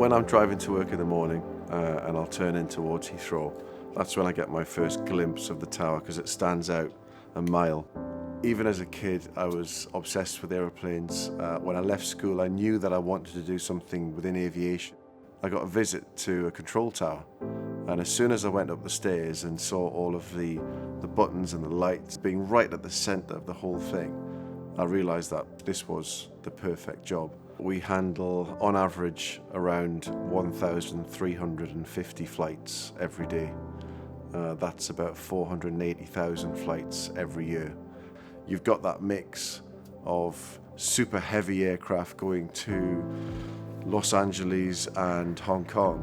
When I'm driving to work in the morning and I'll turn in towards Heathrow, that's when I get my first glimpse of the tower because it stands out a mile. Even as a kid, I was obsessed with aeroplanes. When I left school, I knew that I wanted to do something within aviation. I got a visit to a control tower, and as soon as I went up the stairs and saw all of the buttons and the lights being right at the center of the whole thing, I realized that this was the perfect job. We handle, on average, around 1,350 flights every day. That's about 480,000 flights every year. You've got that mix of super heavy aircraft going to Los Angeles and Hong Kong,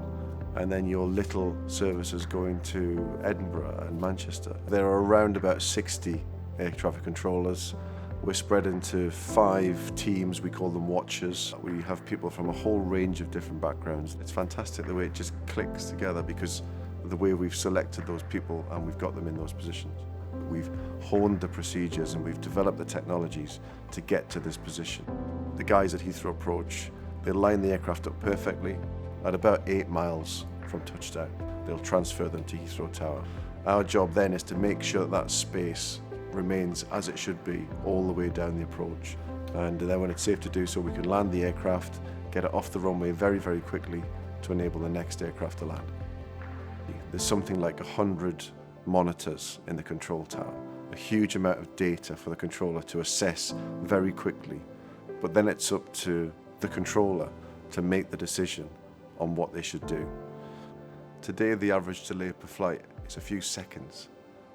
and then your little services going to Edinburgh and Manchester. There are around about 60 air traffic controllers. We're spread into 5 teams, we call them watchers. We have people from a whole range of different backgrounds. It's fantastic the way it just clicks together because of the way we've selected those people and we've got them in those positions. We've honed the procedures and we've developed the technologies to get to this position. The guys at Heathrow approach, they line the aircraft up perfectly. At about 8 miles from touchdown, they'll transfer them to Heathrow Tower. Our job then is to make sure that space remains as it should be all the way down the approach. And then when it's safe to do so, we can land the aircraft, get it off the runway very, very quickly to enable the next aircraft to land. There's something like 100 monitors in the control tower, a huge amount of data for the controller to assess very quickly. But then it's up to the controller to make the decision on what they should do. Today, the average delay per flight is a few seconds.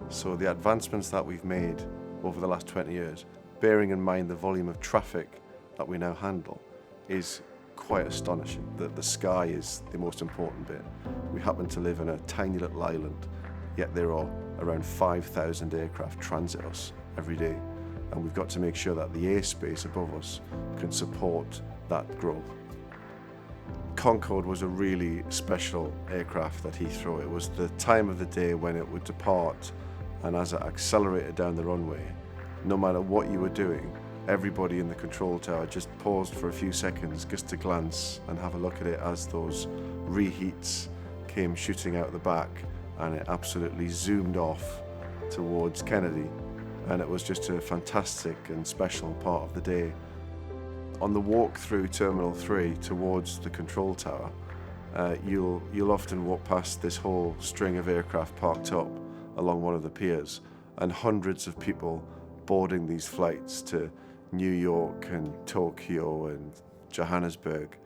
So the advancements that we've made over the last 20 years, bearing in mind the volume of traffic that we now handle, is quite astonishing. The sky is the most important bit. We happen to live in a tiny little island, yet there are around 5,000 aircraft transit us every day. And we've got to make sure that the airspace above us can support that growth. Concorde was a really special aircraft at Heathrow. It was the time of the day when it would depart, and as it accelerated down the runway, no matter what you were doing, everybody in the control tower just paused for a few seconds just to glance and have a look at it as those reheats came shooting out the back, and it absolutely zoomed off towards Kennedy. And it was just a fantastic and special part of the day. On the walk through Terminal 3 towards the control tower, you'll often walk past this whole string of aircraft parked up along one of the piers, and hundreds of people boarding these flights to New York and Tokyo and Johannesburg.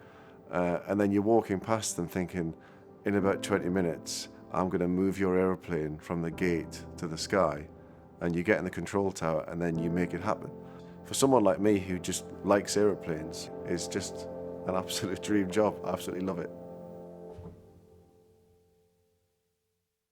And then you're walking past them thinking, in about 20 minutes, I'm going to move your airplane from the gate to the sky. And you get in the control tower and then you make it happen. For someone like me who just likes airplanes, it's just an absolute dream job. I absolutely love it.